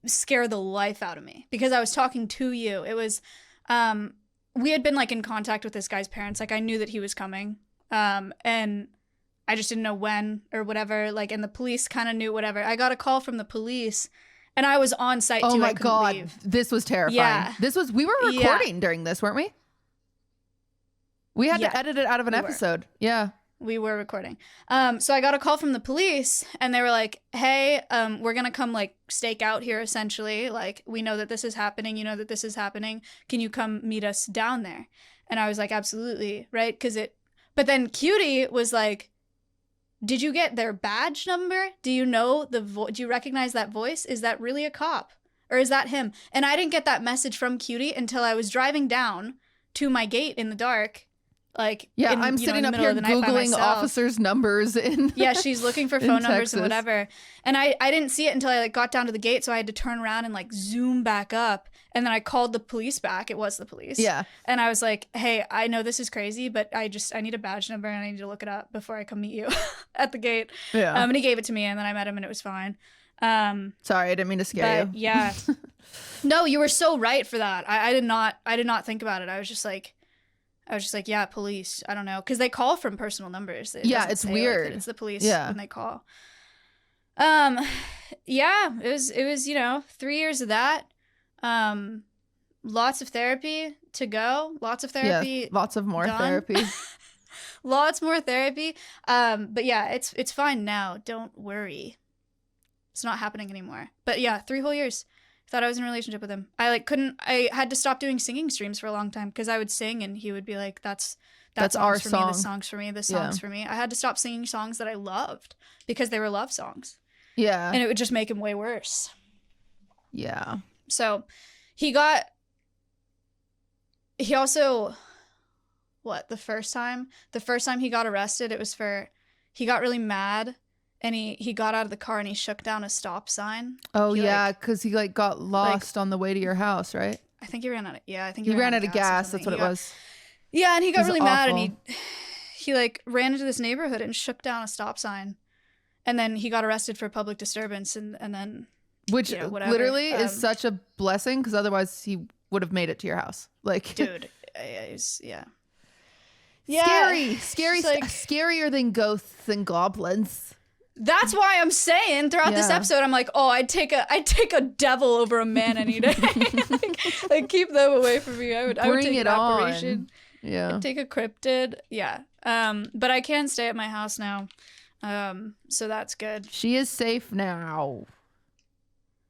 scare the life out of me because I was talking to you. It was, we had been like in contact with this guy's parents. Like I knew that he was coming. And I just didn't know when or whatever. Like, and the police kind of knew whatever. I got a call from the police and I was on site too.
Oh my
I couldn't
God.
leave.
This was terrifying.
Yeah.
We were recording during this, weren't we? We had to edit it out of an episode. Yeah.
We were recording. So I got a call from the police and they were like, hey, we're going to come like stake out here essentially. Like we know that this is happening. You know that this is happening. Can you come meet us down there? And I was like, absolutely. Right. But then Cutie was like, did you get their badge number? Do you know do you recognize that voice? Is that really a cop or is that him? And I didn't get that message from Cutie until I was driving down to my gate in the dark. Like,
I'm sitting up here Googling officers' numbers.
She's looking for phone numbers
Texas.
and whatever. And I didn't see it until I like got down to the gate. So I had to turn around and like zoom back up. And then I called the police back. It was the police.
Yeah.
And I was like, hey, I know this is crazy, but I need a badge number and I need to look it up before I come meet you at the gate. Yeah. And he gave it to me and then I met him and it was fine.
Sorry, I didn't mean to scare you.
Yeah. No, you were so right for that. I did not think about it. I was just like, yeah, police. I don't know. Because they call from personal numbers.
It's weird.
Like, it's the police when they call. Yeah, it was 3 years of that. Lots of therapy to go. Lots of therapy.
Yeah, lots of more therapy.
Lots more therapy. But yeah, it's fine now. Don't worry. It's not happening anymore. But yeah, 3 whole years. Thought I was in a relationship with him. I had to stop doing singing streams for a long time because I would sing and he would be like, that's
our
for
song.
Me, this song's for me, this song's for me. I had to stop singing songs that I loved because they were love songs.
Yeah.
And it would just make him way worse.
Yeah.
So he also, the first time he got arrested, it was he got really mad. And he got out of the car and he shook down a stop sign.
Oh, because he like got lost on the way to your house, right?
I think he ran out of I think
he ran out of gas. That's what it was.
Yeah, and he got really mad and he like ran into this neighborhood and shook down a stop sign. And then he got arrested for public disturbance and then
which literally is such a blessing because otherwise he would have made it to your house. Like
dude,
scary, like, scarier than ghosts and goblins.
That's why I'm saying throughout this episode, I'm like, oh, I'd take a devil over a man any day. like keep them away from me. I would take an apparition.
Yeah.
I'd take a cryptid. Yeah. But I can stay at my house now. So that's good.
She is safe now.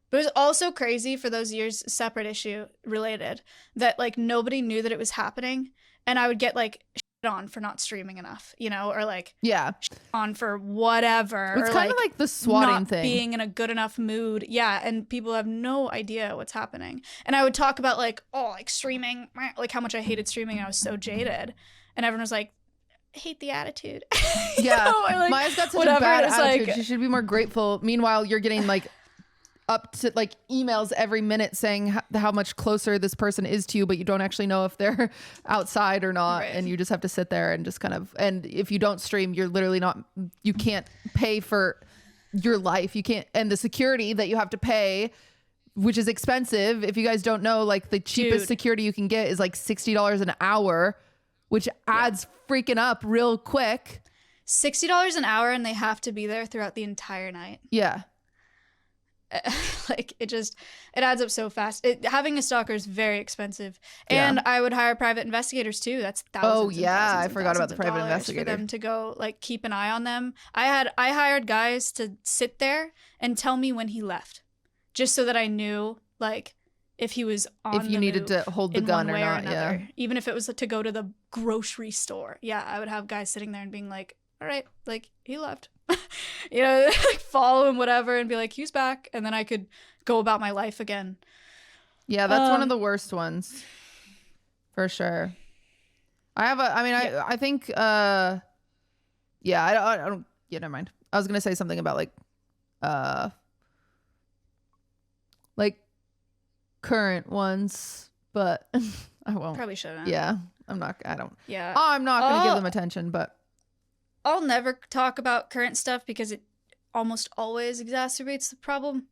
But it was also crazy for those years, separate issue related, that like nobody knew that it was happening. And I would get like on for not streaming enough, or like on for whatever.
It's kind of like the swatting
not
thing,
being in a good enough mood. Yeah, and people have no idea what's happening. And I would talk about like, oh, like streaming, like how much I hated streaming. I was so jaded, and everyone was like, I hate the attitude.
Like, Maya's got such a bad attitude. She should be more grateful. Meanwhile, you're getting like up to like emails every minute saying how much closer this person is to you, but you don't actually know if they're outside or not. Right. And you just have to sit there and just and if you don't stream, you're literally you can't pay for your life. You can't, and the security that you have to pay, which is expensive. If you guys don't know, like the cheapest security you can get is like $60 an hour which adds freaking up real quick.
$60 an hour, and they have to be there throughout the entire night.
Yeah.
Like it adds up so fast. Having a stalker is very expensive, and I would hire private investigators too. That's thousands. Oh
yeah, I forgot about the private investigator
for them to go like keep an eye on them. I hired guys to sit there and tell me when he left, just so that I knew like if he was on. If you needed
to hold the gun or not, yeah.
Even if it was to go to the grocery store, yeah, I would have guys sitting there and being like, "All right, like he left." You know, like follow him, whatever, and be like, he's back, and then I could go about my life again.
Yeah, that's one of the worst ones, for sure. I think, I don't. Yeah, never mind. I was gonna say something about like current ones, but I won't.
Probably shouldn't.
Yeah, I'm not. I don't.
Yeah,
I'm not gonna give them attention, but.
I'll never talk about current stuff because it almost always exacerbates the problem.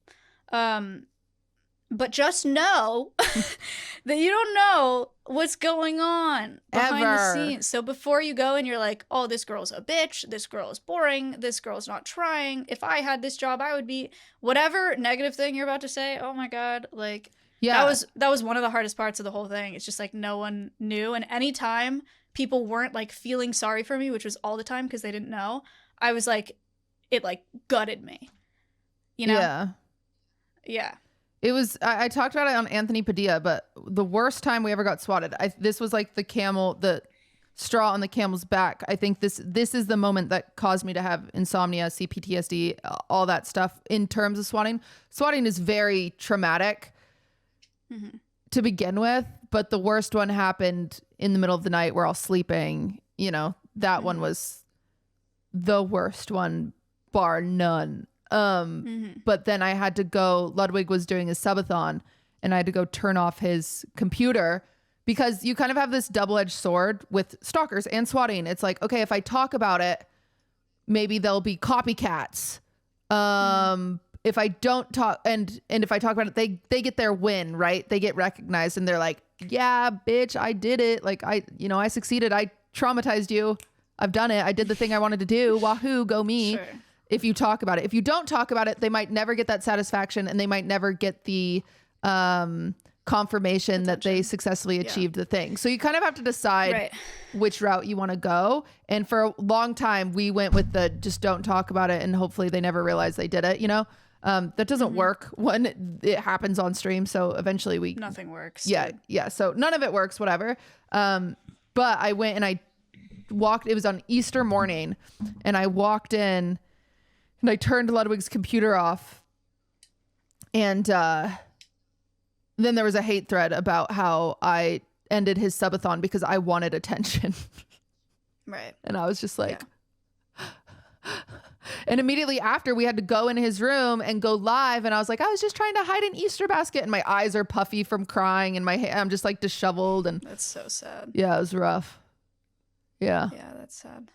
But just know that you don't know what's going on behind the scenes. So before you go and you're like, oh, this girl's a bitch, this girl is boring, this girl's not trying. If I had this job, I would be whatever negative thing you're about to say. Oh my God. Like, yeah, that was one of the hardest parts of the whole thing. It's just like no one knew. And anytime people weren't like feeling sorry for me, which was all the time because they didn't know, I was like, it like gutted me, you know?
Yeah.
Yeah.
It was, I talked about it on Anthony Padilla, but the worst time we ever got swatted, this was like the straw on the camel's back. I think this is the moment that caused me to have insomnia, CPTSD, all that stuff in terms of swatting. Swatting is very traumatic to begin with, but the worst one happened in the middle of the night. We're all sleeping. You know, that one was the worst one, bar none. But then I had to go, Ludwig was doing a subathon, and I had to go turn off his computer because you kind of have this double-edged sword with stalkers and swatting. It's like, okay, if I talk about it, maybe there'll be copycats. If I don't talk, and if I talk about it, they get their win, right? They get recognized and they're like, yeah, bitch, I did it. Like I succeeded. I traumatized you. I've done it. I did the thing I wanted to do. Wahoo, go me. Sure. If you talk about it. If you don't talk about it, they might never get that satisfaction, and they might never get the confirmation that they successfully achieved the thing. So you kind of have to decide which route you want to go. And for a long time, we went with the just don't talk about it, and hopefully they never realize they did it, you know? That doesn't work when it happens on stream. So eventually
nothing works.
Yeah. Dude. Yeah. So none of it works, whatever. But I went and I walked, it was on Easter morning, and I walked in and I turned Ludwig's computer off, and then there was a hate thread about how I ended his subathon because I wanted attention.
Right.
And I was just like, and immediately after we had to go in his room and go live. And I was like, I was just trying to hide an Easter basket, and my eyes are puffy from crying, and I'm just like disheveled. And
that's so sad.
Yeah, it was rough. Yeah.
Yeah, that's sad.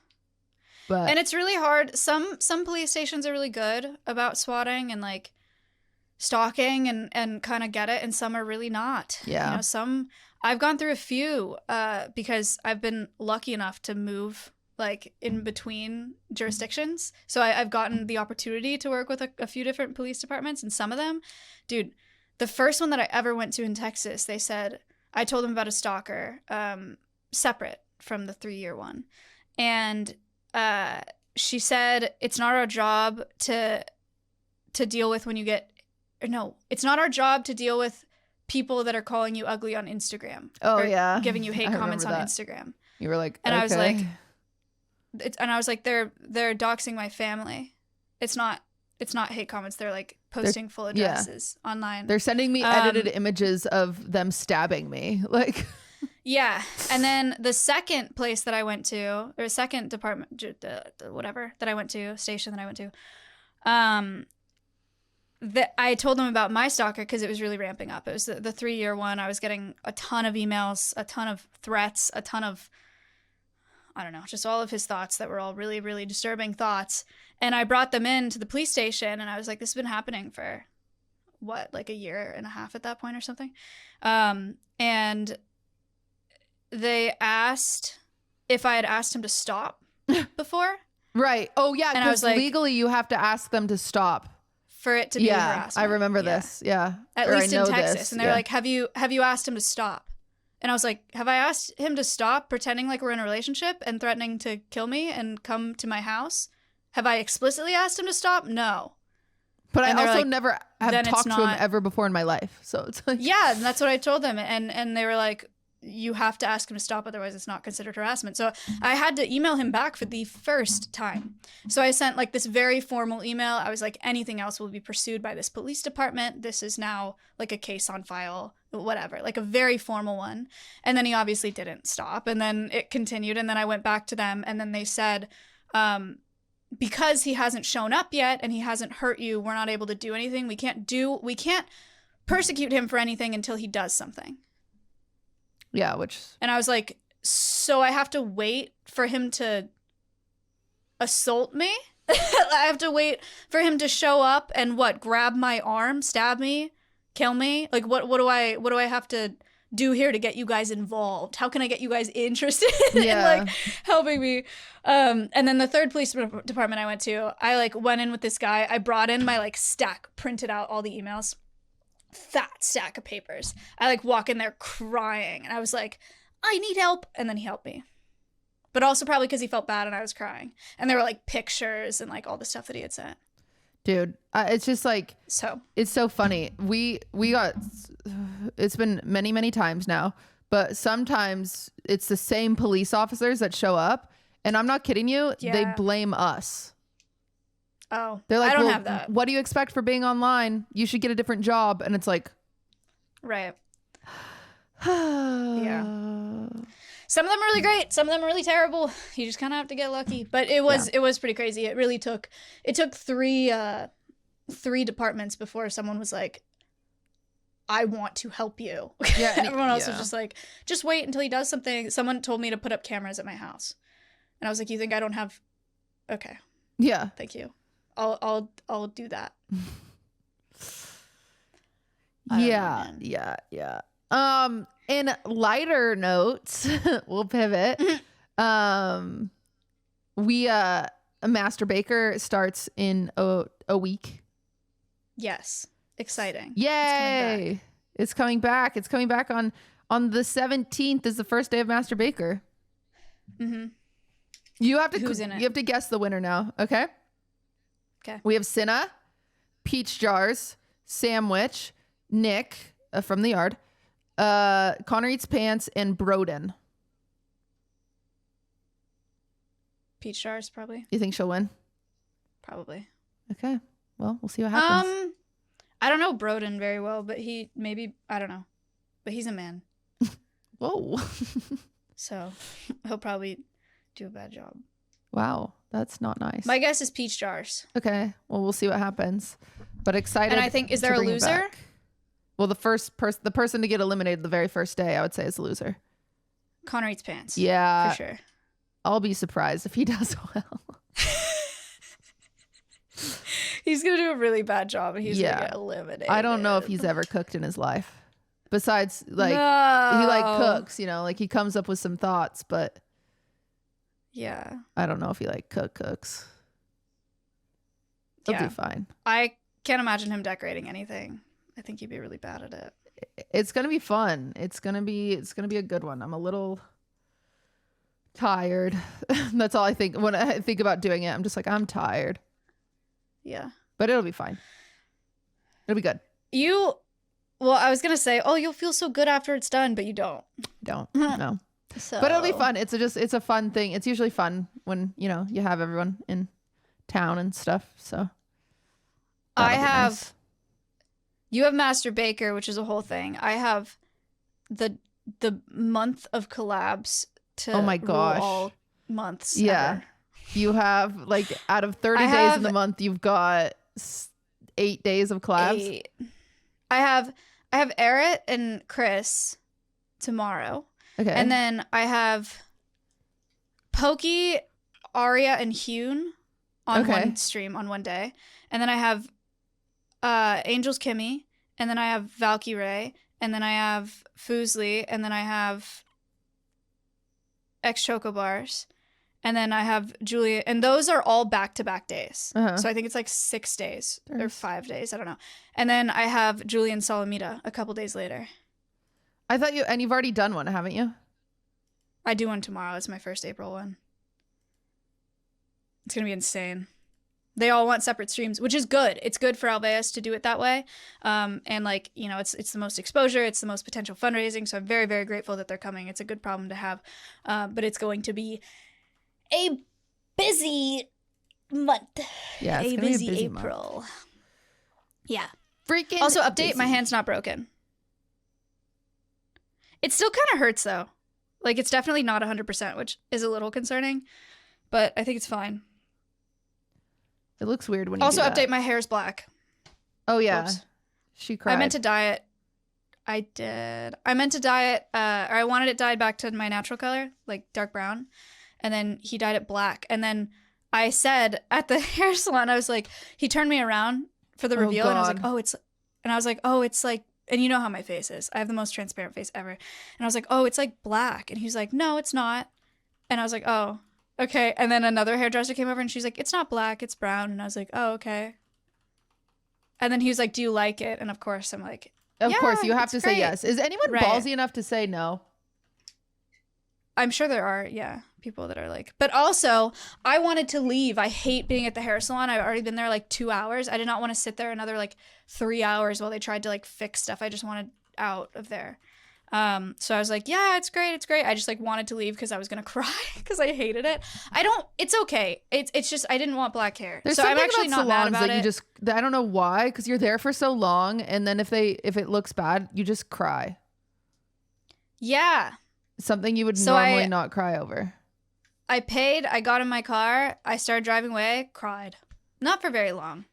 But,
and it's really hard. Some police stations are really good about swatting and like stalking and kind of get it, and some are really not.
Yeah.
You know, I've gone through a few because I've been lucky enough to move like in between jurisdictions. So I've gotten the opportunity to work with a few different police departments, and some of them, dude, the first one that I ever went to in Texas, they said, I told them about a stalker, separate from the 3-year one. And she said, it's not our job to deal with when you get, or no, it's not our job to deal with people that are calling you ugly on Instagram.
Oh, yeah.
Giving you hate comments on Instagram.
You were like,
and
okay.
I was like, they're doxing my family. It's not hate comments. They're like posting full addresses online.
They're sending me edited images of them stabbing me. Like,
yeah. And then the second place that I went to, or second department, whatever that I went to, station that I went to, that I told them about my stalker because it was really ramping up. It was the 3-year one. I was getting a ton of emails, a ton of threats, a ton of, I don't know, just all of his thoughts that were all really, really disturbing thoughts. And I brought them in to the police station, and I was like, this has been happening for what, like a year and a half at that point or something. And they asked if I had asked him to stop before.
Right. Oh yeah, because like, legally you have to ask them to stop
for it to be harassment.
I remember this. Yeah.
At least in Texas. And they're like, have you asked him to stop? And I was like, have I asked him to stop pretending like we're in a relationship and threatening to kill me and come to my house? Have I explicitly asked him to stop? No.
But I also never have talked to him ever before in my life. So it's like,
yeah, and that's what I told them. And they were like, you have to ask him to stop, otherwise it's not considered harassment. So I had to email him back for the first time. So I sent like this very formal email. I was like, anything else will be pursued by this police department. This is now like a case on file, whatever, like a very formal one. And then he obviously didn't stop. And then it continued. And then I went back to them and then they said, because he hasn't shown up yet and he hasn't hurt you, we're not able to do anything. We can't persecute him for anything until he does something.
Yeah,
and I was like, so I have to wait for him to assault me? I have to wait for him to show up and grab my arm, stab me, kill me? Like what do I have to do here to get you guys involved? How can I get you guys interested in like helping me? And then the third police department I went to, I like went in with this guy. I brought in my like stack, printed out all the emails. Fat stack of papers. I like walk in there crying and I was like, I need help. And then he helped me. But also probably because he felt bad and I was crying. And there were like pictures and like all the stuff that he had sent.
Dude, it's just like, it's so funny. We got, it's been many, many times now, but sometimes it's the same police officers that show up. And I'm not kidding you. Yeah. They blame us.
Oh,
they're like,
I don't have that.
What do you expect for being online? You should get a different job. And it's like,
right. Yeah. Some of them are really great. Some of them are really terrible. You just kind of have to get lucky. But it was pretty crazy. It really took three departments before someone was like, I want to help you. Yeah. Everyone else was just like, just wait until he does something. Someone told me to put up cameras at my house. And I was like, you think I don't have? Okay.
Yeah.
Thank you. I'll do that.
Yeah. In lighter notes, we'll pivot. Master Baker starts in a week.
Yes. Exciting.
Yay. It's coming back. It's coming back on the 17th is the first day of Master Baker. Mm-hmm. Who's in it? You have to guess the winner now. Okay.
Okay.
We have Cinna, Peach Jars, Sandwich, Nick from the yard, Connor Eats Pants, and Broden.
Peach Jars, probably.
You think she'll win?
Probably.
Okay. Well, we'll see what happens.
I don't know Broden very well, but I don't know. But he's a man.
Whoa.
So he'll probably do a bad job.
Wow. That's not nice.
My guess is Peach Jars.
Okay. Well, we'll see what happens. But excited.
And I think, is there a loser?
Well, the person to get eliminated the very first day, I would say, is the loser.
Connor Eats Pants.
Yeah.
For sure.
I'll be surprised if he does well.
He's going to do a really bad job and he's going to get eliminated.
I don't know if he's ever cooked in his life. Besides, like, he like cooks, like he comes up with some thoughts, but
yeah,
I don't know if he like cooks. He'll do fine.
I can't imagine him decorating anything. I think he'd be really bad at it.
It's gonna be fun. It's gonna be a good one. I'm a little tired. That's all I think when I think about doing it. I'm just like, I'm tired.
Yeah,
but it'll be fine. It'll be good.
Well, I was gonna say, you'll feel so good after it's done, but you don't.
No. So. But it'll be fun. It's a fun thing. It's usually fun when you have everyone in town and stuff. So nice.
You have Master Baker, which is a whole thing. I have the month of collabs to
oh my gosh
rule all months.
Yeah, ever. You have like out of 30 days in the month, you've got 8 days of collabs.
8. I have Errett and Chris tomorrow.
Okay.
And then I have Pokey, Aria, and Hune on one stream on one day. And then I have Angels Kimmy. And then I have Valkyrie. And then I have Foosley. And then I have X Choco Bars. And then I have Julia, and those are all back-to-back days. So I think it's like 6 days or 5 days. I don't know. And then I have Julian Salamita a couple days later.
I thought you've already done one, haven't you?
I do one tomorrow. It's my first April one. It's going to be insane. They all want separate streams, which is good. It's good for Alveus to do it that way. And like, you know, it's the most exposure. It's the most potential fundraising. So I'm very, very grateful that they're coming. It's a good problem to have. But it's going to be a busy month.
Yeah, it's
a
gonna
busy,
be a busy
April.
Month.
Yeah.
Freaking
also, update,
busy.
my hand's not broken. It still kind of hurts, though. Like, it's definitely not 100%, which is a little concerning. But I think it's fine.
It looks weird when you
also,
do that.
update, my hair's black.
Oh, yeah.
Oops.
She cried.
I meant to dye it. I did. I meant to dye it, or I wanted it dyed back to my natural color, like dark brown. And then he dyed it black. And then I said at the hair salon, I was like, he turned me around for the reveal. And I was like, and you know how my face is. I have the most transparent face ever. And I was like, oh, it's like black. And he was like, no, it's not. And I was like, oh, okay. And then another hairdresser came over and she's like, it's not black, it's brown. And I was like, oh, okay. And then he was like, do you like it? And of course, I'm like,
of course, you have to say yes. Is anyone ballsy enough to say no?
I'm sure there are, yeah, people that are like, but also I wanted to leave. I hate being at the hair salon. I've already been there like 2 hours. I did not want to sit there another like 3 hours while they tried to like fix stuff. I just wanted out of there. So I was like, yeah, it's great. It's great. I just like wanted to leave because I was going to cry because I hated it. It's okay. It's just, I didn't want black hair.
There's
so
something
I'm actually
about
not mad
salons
about
that
it.
you just, I don't know why, because you're there for so long. And then if it looks bad, you just cry.
Yeah.
Something you would normally not cry over.
I paid, I got in my car, I started driving away, cried. Not for very long.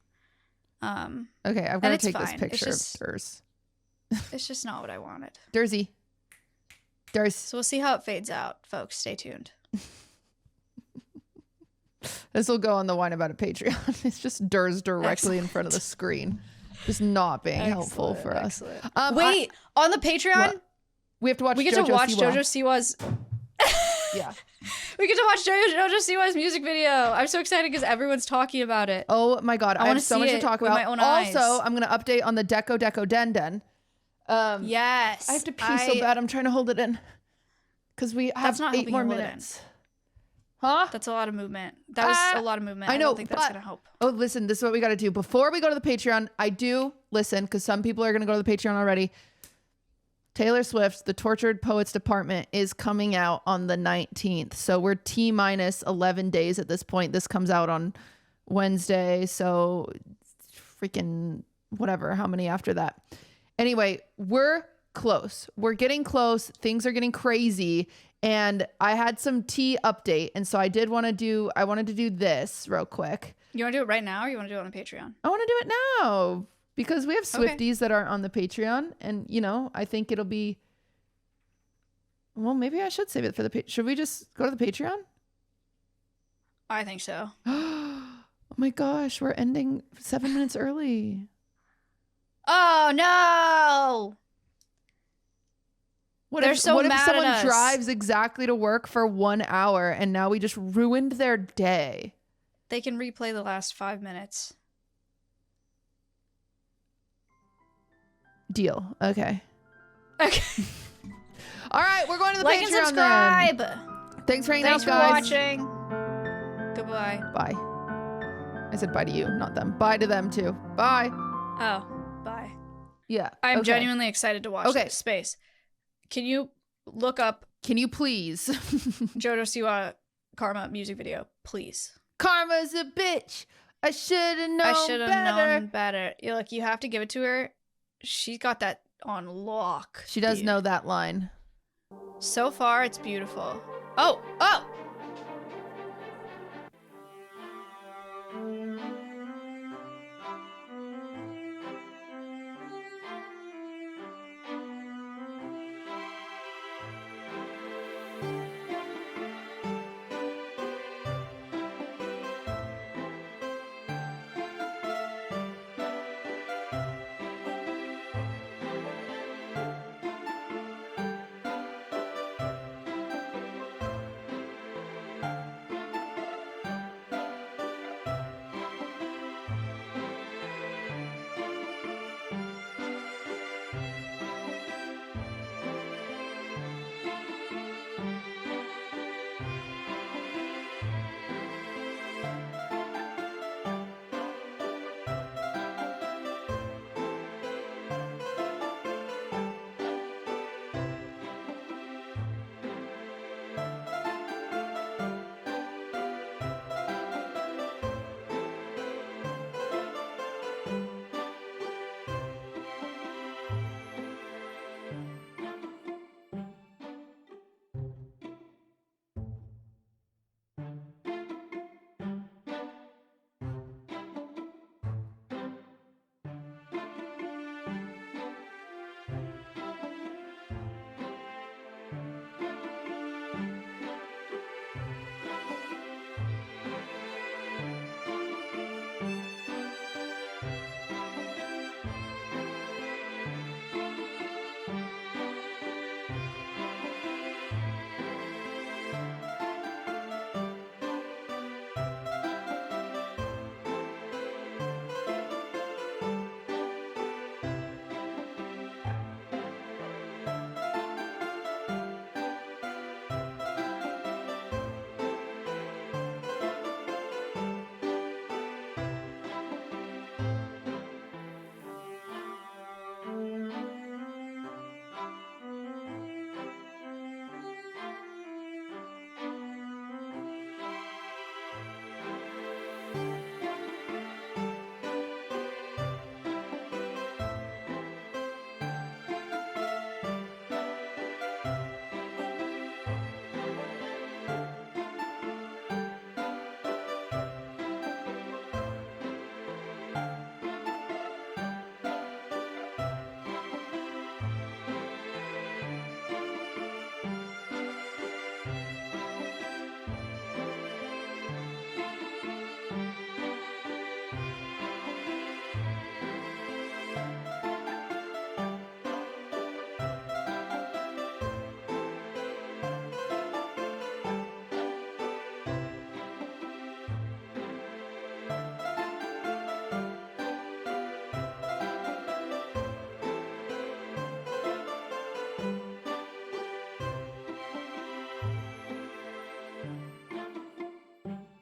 Okay, I've got to take this picture of Durs.
It's just not what I wanted.
Dursy. Durs.
So we'll see how it fades out, folks. Stay tuned.
This will go on the Wine About It Patreon. It's just Durs directly in front of the screen. Just not being helpful for us.
Wait, on the Patreon?
What? We have to watch.
We get to watch Jojo Siwa's.
Yeah.
We get to watch Jojo Siwa's music video. I'm so excited because everyone's talking about it.
Oh my god, I have so much to talk about.
My own eyes.
Also, I'm gonna update on the Deco Den Den.
Yes.
I have to pee so bad. I'm trying to hold it in because we have 8 more minutes. Huh?
That's a lot of movement. That was a lot of movement.
I know.
I don't think that's gonna help.
Oh, listen. This is what we got to do before we go to the Patreon. I do listen because some people are gonna go to the Patreon already. Taylor Swift's The Tortured Poets Department is coming out on the 19th. So we're T-minus 11 days at this point. This comes out on Wednesday. So freaking whatever, how many after that? Anyway, we're close. We're getting close. Things are getting crazy. And I had some tea update. And so I wanted to do this real quick.
You want to do it right now or you want to do it on a Patreon?
I want to do it now. Because we have Swifties that aren't on the Patreon. And, you know, I think it'll be... Well, maybe I should save it for the Patreon. Should we just go to the Patreon?
I think so.
Oh my gosh, we're ending 7 minutes early.
Oh, no!
What if someone drives exactly to work for 1 hour and now we just ruined their day?
They can replay the last 5 minutes.
Deal. Okay.
Okay.
All right, we're going to the
like
Patreon
and subscribe.
Then. Thanks for hanging
Thanks
out, guys.
for watching. Goodbye.
Bye. I said bye to you, not them. Bye to them too. Bye.
Oh, bye.
Yeah.
I'm genuinely excited to watch this. Space. Can you look up...
Can you please?
Jojo Siwa Karma music video, please.
Karma's a bitch. I should have known better.
Look, you have to give it to her. She's got that on lock.
She does know that line.
So far, it's beautiful. Oh!